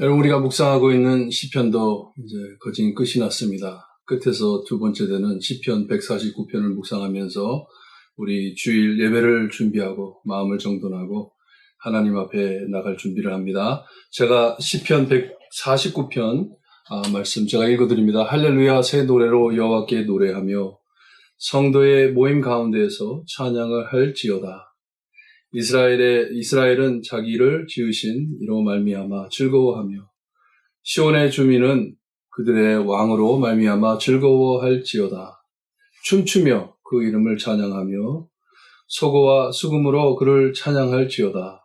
여러분, 우리가 묵상하고 있는 시편도 이제 거진 끝이 났습니다. 끝에서 두 번째 되는 시편 149편을 묵상하면서 우리 주일 예배를 준비하고 마음을 정돈하고 하나님 앞에 나갈 준비를 합니다. 제가 시편 149편 말씀 제가 읽어드립니다. 할렐루야, 새 노래로 여호와께 노래하며 성도의 모임 가운데에서 찬양을 할지어다. 이스라엘은 자기를 지으신 이로 말미암아 즐거워하며 시온의 주민은 그들의 왕으로 말미암아 즐거워할지어다. 춤추며 그 이름을 찬양하며 소고와 수금으로 그를 찬양할지어다.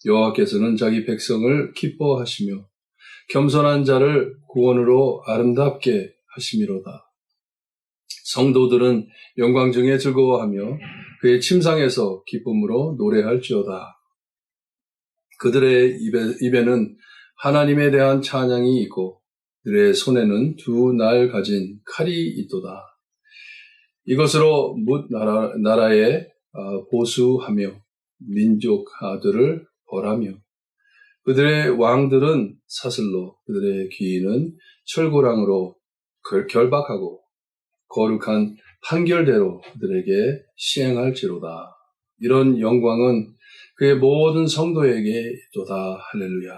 여호와께서는 자기 백성을 기뻐하시며 겸손한 자를 구원으로 아름답게 하심이로다. 성도들은 영광 중에 즐거워하며 그의 침상에서 기쁨으로 노래할지어다. 그들의 입에는 하나님에 대한 찬양이 있고 그들의 손에는 두 날 가진 칼이 있도다. 이것으로 뭇 나라에 보수하며 민족들을 벌하며 그들의 왕들은 사슬로 그들의 귀인은 철고랑으로 결박하고 거룩한 판결대로 그들에게 시행할지로다. 이런 영광은 그의 모든 성도에게 있도다. 할렐루야.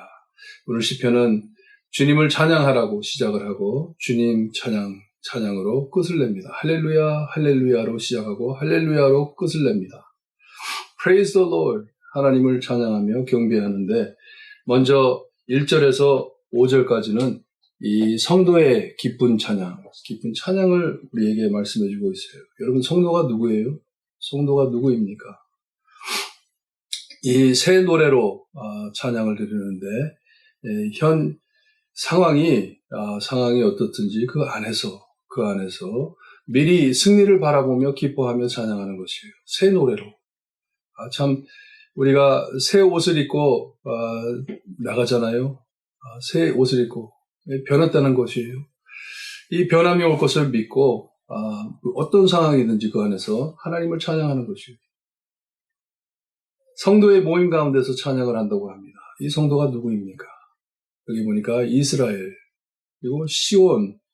오늘 시편은 주님을 찬양하라고 시작을 하고 주님 찬양으로 끝을 냅니다. 할렐루야, 할렐루야로 시작하고 할렐루야로 끝을 냅니다. Praise the Lord. 하나님을 찬양하며 경배하는데 먼저 1절에서 5절까지는 이 성도의 기쁜 찬양을 우리에게 말씀해 주고 있어요. 여러분, 성도가 누구예요? 성도가 누구입니까? 이 새 노래로 찬양을 드리는데 현 상황이 어떻든지 그 안에서 미리 승리를 바라보며 기뻐하며 찬양하는 것이에요. 새 노래로. 참 우리가 새 옷을 입고 나가잖아요. 새 옷을 입고 변했다는 것이에요. 이 변함이 올 것을 믿고 어떤 상황이든지 그 안에서 하나님을 찬양하는 것이에요. 성도의 모임 가운데서 찬양을 한다고 합니다. 이 성도가 누구입니까? 여기 보니까 이스라엘, 그리고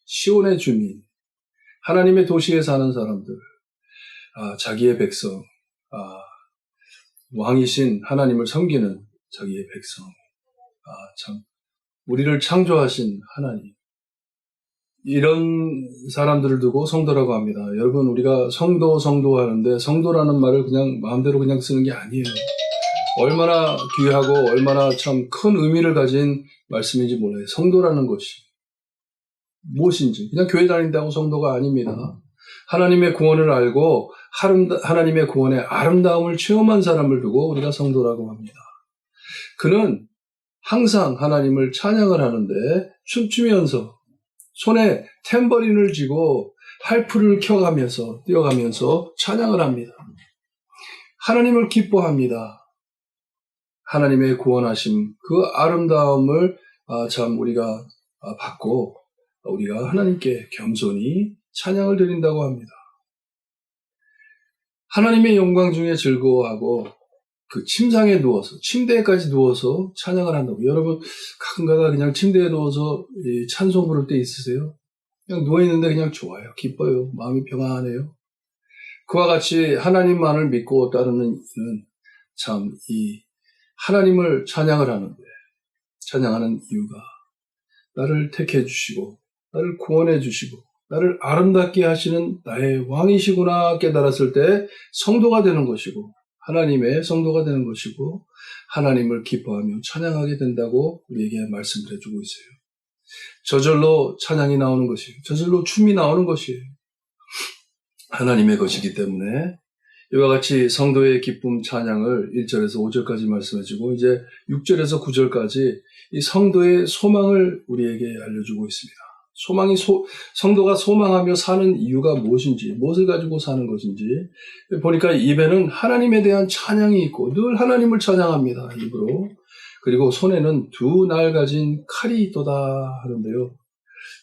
시온의 주민, 하나님의 도시에 사는 사람들, 자기의 백성, 왕이신 하나님을 섬기는 자기의 백성, 참 우리를 창조하신 하나님, 이런 사람들을 두고 성도라고 합니다. 여러분, 우리가 성도 하는데 성도라는 말을 그냥 마음대로 그냥 쓰는 게 아니에요. 얼마나 귀하고 얼마나 참 큰 의미를 가진 말씀인지 몰라요. 성도라는 것이 무엇인지 그냥 교회 다닌다고 성도가 아닙니다. 하나님의 구원을 알고 하나님의 구원의 아름다움을 체험한 사람을 두고 우리가 성도라고 합니다. 그는 항상 하나님을 찬양을 하는데 춤추면서 손에 탬버린을 쥐고 할프를 켜가면서 뛰어가면서 찬양을 합니다. 하나님을 기뻐합니다. 하나님의 구원하심, 그 아름다움을 참 우리가 받고 우리가 하나님께 겸손히 찬양을 드린다고 합니다. 하나님의 영광 중에 즐거워하고 그 침상에 누워서, 침대에까지 누워서 찬양을 한다고. 여러분, 가끔가다 그냥 침대에 누워서 찬송 부를 때 있으세요? 그냥 누워있는데 그냥 좋아요. 기뻐요. 마음이 평안해요. 그와 같이 하나님만을 믿고 따르는 이는 참 하나님을 찬양하는 이유가 나를 택해 주시고 나를 구원해 주시고 나를 아름답게 하시는 나의 왕이시구나 깨달았을 때 성도가 되는 것이고 하나님의 성도가 되는 것이고 하나님을 기뻐하며 찬양하게 된다고 우리에게 말씀을 해주고 있어요. 저절로 찬양이 나오는 것이에요. 저절로 춤이 나오는 것이에요. 하나님의 것이기 때문에 이와 같이 성도의 기쁨 찬양을 1절에서 5절까지 말씀해주고 이제 6절에서 9절까지 이 성도의 소망을 우리에게 알려주고 있습니다. 성도가 소망하며 사는 이유가 무엇인지, 무엇을 가지고 사는 것인지 보니까 입에는 하나님에 대한 찬양이 있고 늘 하나님을 찬양합니다. 입으로. 그리고 손에는 두 날 가진 칼이 있도다 하는데요.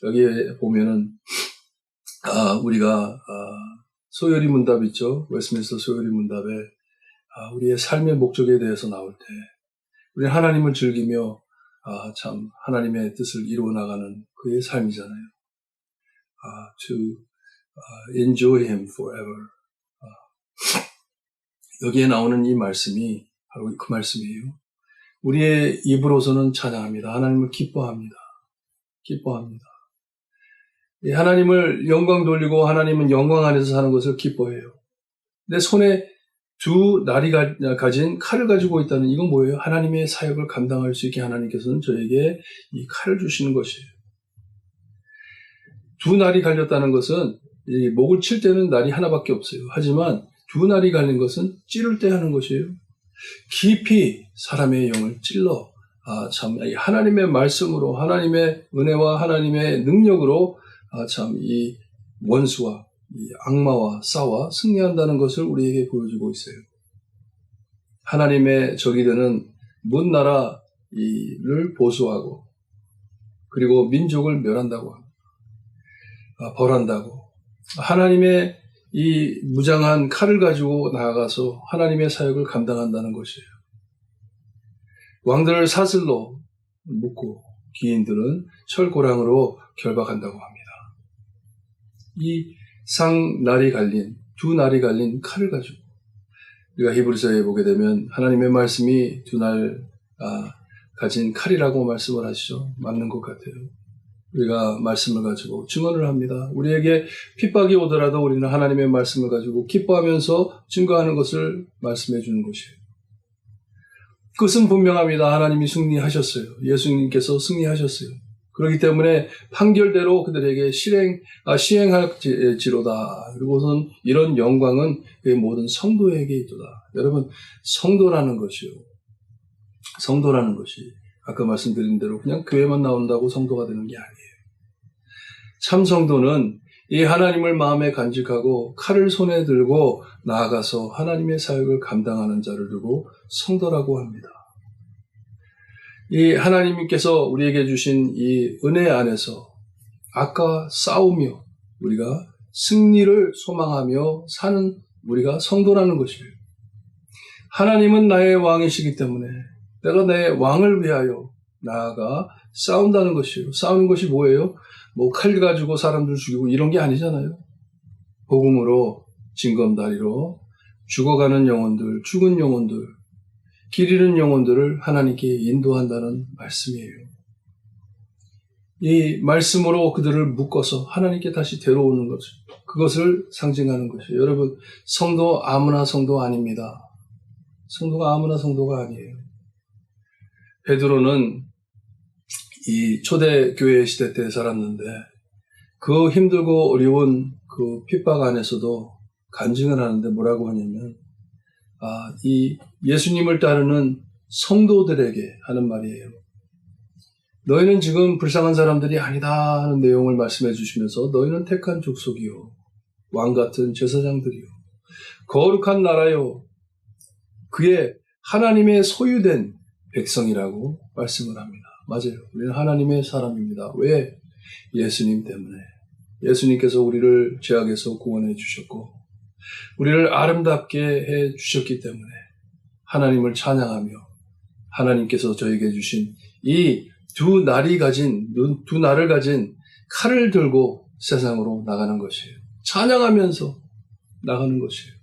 여기에 보면은 우리가 소요리 문답 있죠. 웨스트민스터 소요리 문답에 우리의 삶의 목적에 대해서 나올 때 우리는 하나님을 즐기며 참 하나님의 뜻을 이루어 나가는 그의 삶이잖아요. To enjoy Him forever. 여기에 나오는 이 말씀이 바로 그 말씀이에요. 우리의 입으로서는 찬양합니다. 하나님을 기뻐합니다. 기뻐합니다. 하나님을 영광 돌리고 하나님은 영광 안에서 사는 것을 기뻐해요. 내 손에 두 날이 가진 칼을 가지고 있다는 이건 뭐예요? 하나님의 사역을 감당할 수 있게 하나님께서는 저에게 이 칼을 주시는 것이에요. 두 날이 갈렸다는 것은 이 목을 칠 때는 날이 하나밖에 없어요. 하지만 두 날이 갈린 것은 찌를 때 하는 것이에요. 깊이 사람의 영을 찔러 참 하나님의 말씀으로 하나님의 은혜와 하나님의 능력으로 참 이 원수와 이 악마와 싸워 승리한다는 것을 우리에게 보여주고 있어요. 하나님의 적이 되는 문나라를 보수하고 그리고 민족을 멸한다고 합니다. 벌한다고. 하나님의 이 무장한 칼을 가지고 나아가서 하나님의 사역을 감당한다는 것이에요. 왕들을 사슬로 묶고 기인들은 철고랑으로 결박한다고 합니다. 이 두 날이 갈린 칼을 가지고 우리가 히브리서에 보게 되면 하나님의 말씀이 두 날 가진 칼이라고 말씀을 하시죠. 맞는 것 같아요. 우리가 말씀을 가지고 증언을 합니다. 우리에게 핍박이 오더라도 우리는 하나님의 말씀을 가지고 기뻐하면서 증거하는 것을 말씀해 주는 것이에요. 끝은 분명합니다. 하나님이 승리하셨어요. 예수님께서 승리하셨어요. 그렇기 때문에 판결대로 그들에게 시행할지로다. 그리고선 이런 영광은 그의 모든 성도에게 있도다. 여러분, 성도라는 것이요. 성도라는 것이 아까 말씀드린 대로 그냥 교회만 나온다고 성도가 되는 게 아니에요. 참 성도는 이 하나님을 마음에 간직하고 칼을 손에 들고 나아가서 하나님의 사역을 감당하는 자를 두고 성도라고 합니다. 이 하나님께서 우리에게 주신 이 은혜 안에서 아까 싸우며 우리가 승리를 소망하며 사는 우리가 성도라는 것이에요. 하나님은 나의 왕이시기 때문에 내가 내 왕을 위하여 나아가 싸운다는 것이에요. 싸우는 것이 뭐예요? 뭐 칼 가지고 사람들 죽이고 이런 게 아니잖아요. 복음으로 징검다리로 죽어가는 영혼들, 죽은 영혼들, 길 잃은 영혼들을 하나님께 인도한다는 말씀이에요. 이 말씀으로 그들을 묶어서 하나님께 다시 데려오는 것을, 그것을 상징하는 것이에요. 여러분, 성도 아무나 성도 아닙니다. 성도가 아무나 성도가 아니에요. 베드로는 이 초대교회 시대 때 살았는데 그 힘들고 어려운 그 핍박 안에서도 간증을 하는데 뭐라고 하냐면 이 예수님을 따르는 성도들에게 하는 말이에요. 너희는 지금 불쌍한 사람들이 아니다 하는 내용을 말씀해 주시면서 너희는 택한 족속이요 왕같은 제사장들이요 거룩한 나라요 그의 하나님의 소유된 백성이라고 말씀을 합니다. 맞아요. 우리는 하나님의 사람입니다. 왜? 예수님 때문에. 예수님께서 우리를 죄악에서 구원해 주셨고 우리를 아름답게 해 주셨기 때문에 하나님을 찬양하며 하나님께서 저에게 주신 이 두 날을 가진 칼을 들고 세상으로 나가는 것이에요. 찬양하면서 나가는 것이에요.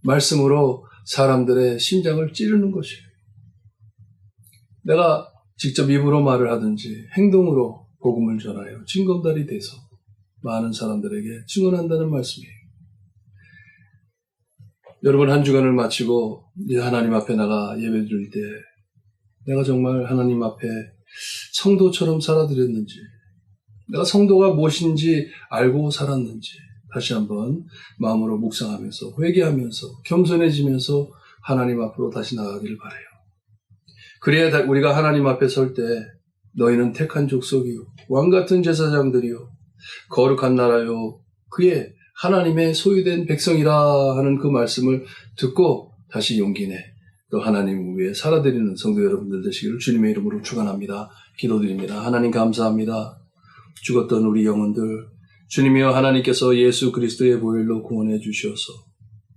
말씀으로 사람들의 심장을 찌르는 것이에요. 내가 직접 입으로 말을 하든지 행동으로 복음을 전하여 징검다리 돼서 많은 사람들에게 증언한다는 말씀이에요. 여러분 한 주간을 마치고 이제 하나님 앞에 나가 예배 드릴 때 내가 정말 하나님 앞에 성도처럼 살아드렸는지 내가 성도가 무엇인지 알고 살았는지 다시 한번 마음으로 묵상하면서 회개하면서 겸손해지면서 하나님 앞으로 다시 나가기를 바라요. 그래야 우리가 하나님 앞에 설 때 너희는 택한 족속이요 왕같은 제사장들이요 거룩한 나라요 그의 하나님의 소유된 백성이라 하는 그 말씀을 듣고 다시 용기 내 또 하나님 위해 살아드리는 성도 여러분들 되시기를 주님의 이름으로 축원합니다. 기도드립니다. 하나님 감사합니다. 죽었던 우리 영혼들 주님이여 하나님께서 예수 그리스도의 보혈로 구원해 주셔서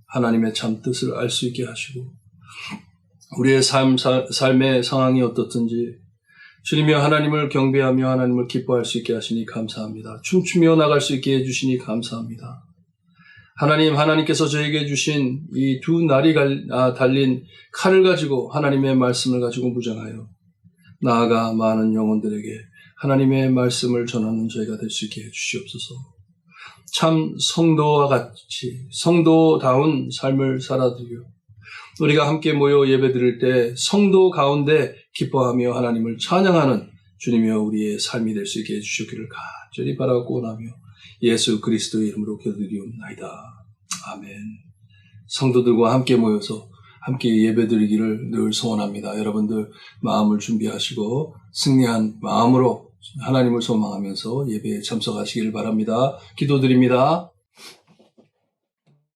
하나님의 참 뜻을 알 수 있게 하시고 우리의 삶의 상황이 어떻든지 주님이여 하나님을 경배하며 하나님을 기뻐할 수 있게 하시니 감사합니다. 춤추며 나갈 수 있게 해주시니 감사합니다. 하나님께서 저에게 주신 이 두 날이 달린 칼을 가지고 하나님의 말씀을 가지고 무장하여 나아가 많은 영혼들에게 하나님의 말씀을 전하는 저희가 될 수 있게 해주시옵소서. 참 성도와 같이 성도다운 삶을 살아드리고 우리가 함께 모여 예배드릴 때 성도 가운데 기뻐하며 하나님을 찬양하는 주님이여 우리의 삶이 될 수 있게 해주시기를 간절히 바라고 원하며 예수 그리스도의 이름으로 기도드리옵나이다. 아멘. 성도들과 함께 모여서 함께 예배드리기를 늘 소원합니다. 여러분들 마음을 준비하시고 승리한 마음으로 하나님을 소망하면서 예배에 참석하시기를 바랍니다. 기도드립니다.